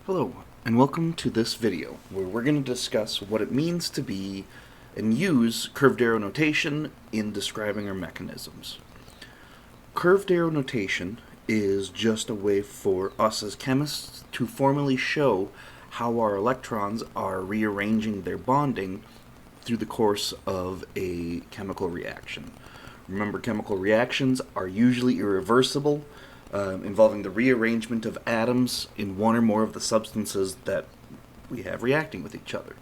Hello, and welcome to this video, where we're going to discuss what it means to be and use curved arrow notation in describing our mechanisms. Curved arrow notation is just a way for us as chemists to formally show how our electrons are rearranging their bonding through the course of a chemical reaction. Remember, chemical reactions are usually irreversible, involving the rearrangement of atoms in one or more of the substances that we have reacting with each other.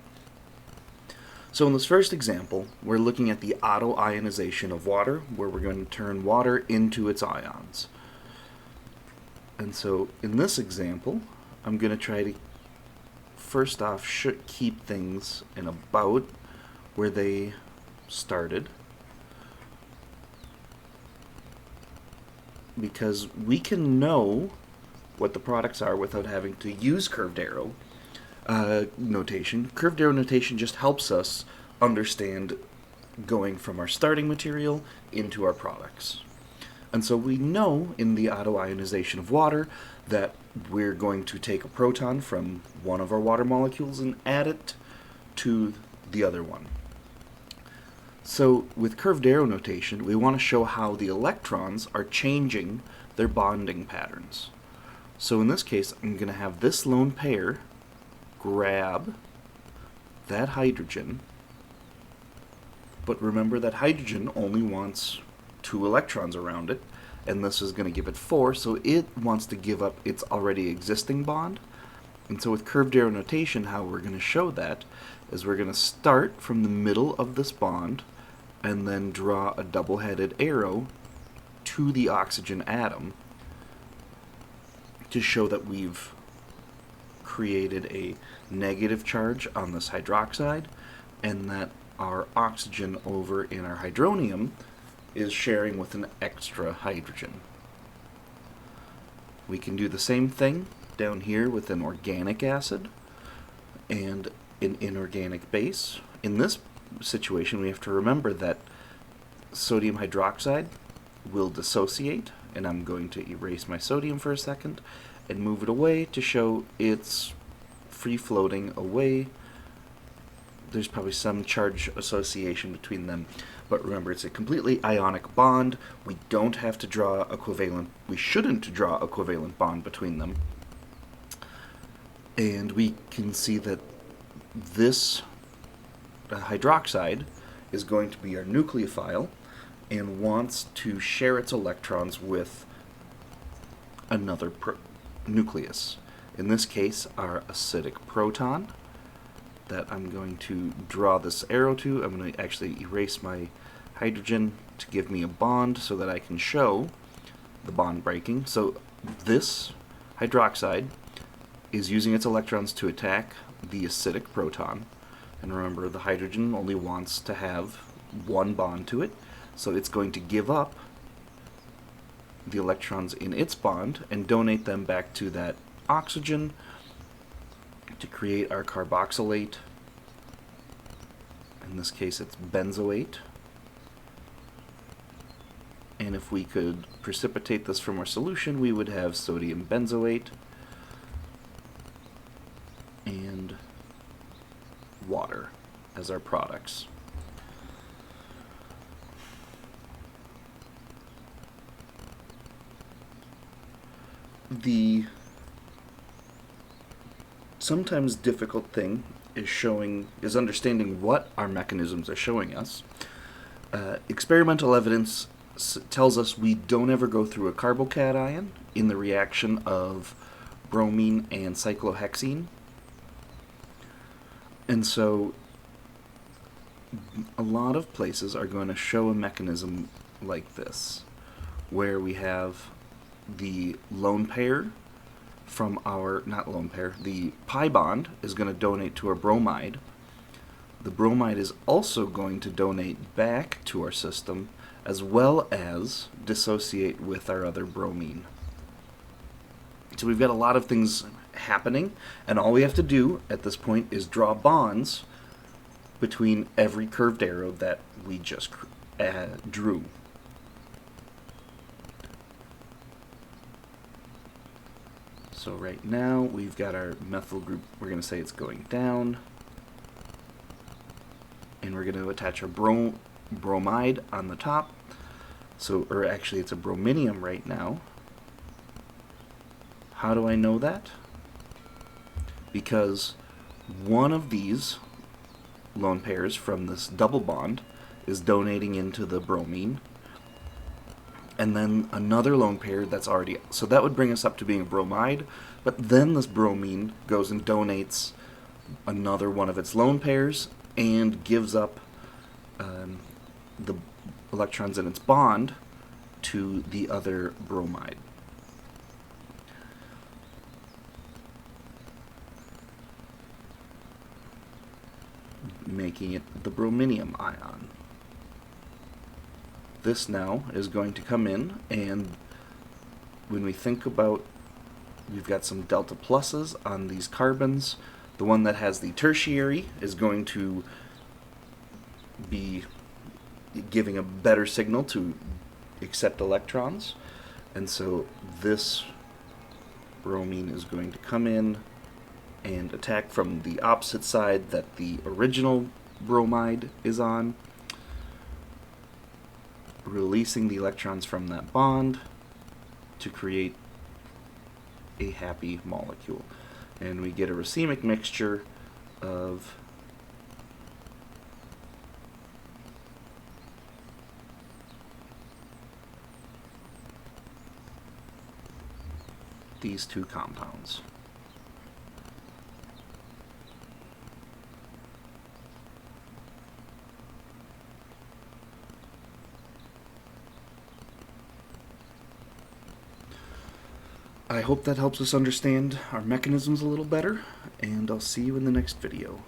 So in this first example, we're looking at the autoionization of water, where we're going to turn water into its ions. And so in this example, I'm going to try to first off keep things in about where they started, because we can know what the products are without having to use curved arrow notation. Curved arrow notation just helps us understand going from our starting material into our products. And so we know in the autoionization of water that we're going to take a proton from one of our water molecules and add it to the other one. So with curved arrow notation, we want to show how the electrons are changing their bonding patterns. So in this case, I'm going to have this lone pair grab that hydrogen, but remember that hydrogen only wants 2 electrons around it, and this is going to give it 4, so it wants to give up its already existing bond. And so with curved arrow notation, how we're going to show that is we're going to start from the middle of this bond and then draw a double-headed arrow to the oxygen atom to show that we've created a negative charge on this hydroxide and that our oxygen over in our hydronium is sharing with an extra hydrogen. We can do the same thing down here with an organic acid and an inorganic base. In this situation, we have to remember that sodium hydroxide will dissociate, and I'm going to erase my sodium for a second and move it away to show it's free floating away. There's probably some charge association between them, but remember, it's a completely ionic bond. We don't have to draw a covalent, we shouldn't draw a covalent bond between them. And we can see that this hydroxide is going to be our nucleophile and wants to share its electrons with another nucleus. In this case, our acidic proton that I'm going to draw this arrow to. I'm going to actually erase my hydrogen to give me a bond so that I can show the bond breaking. So this hydroxide is using its electrons to attack the acidic proton. And remember, the hydrogen only wants to have one bond to it, so it's going to give up the electrons in its bond and donate them back to that oxygen to create our carboxylate. In this case, it's benzoate. And if we could precipitate this from our solution, we would have sodium benzoate and water as our products. The sometimes difficult thing is understanding what our mechanisms are showing us. Experimental evidence tells us we don't ever go through a carbocation in the reaction of bromine and cyclohexene. And so a lot of places are going to show a mechanism like this, where we have the lone pair from our, not lone pair, the pi bond is going to donate to our bromide. The bromide is also going to donate back to our system, as well as dissociate with our other bromine. So we've got a lot of things happening, and all we have to do at this point is draw bonds between every curved arrow that we just drew. So right now we've got our methyl group, we're going to say it's going down, and we're going to attach our bromide on the top. So, or actually it's a brominium right now. How do I know that? Because one of these lone pairs from this double bond is donating into the bromine, and then another lone pair that's already, so that would bring us up to being a bromide, but then this bromine goes and donates another one of its lone pairs and gives up the electrons in its bond to the other bromide. Making it the brominium ion. This now is going to come in, and when we think about, we've got some delta pluses on these carbons. The one that has the tertiary is going to be giving a better signal to accept electrons, and so this bromine is going to come in and attack from the opposite side that the original bromide is on, releasing the electrons from that bond to create a happy molecule. And we get a racemic mixture of these two compounds. I hope that helps us understand our mechanisms a little better, and I'll see you in the next video.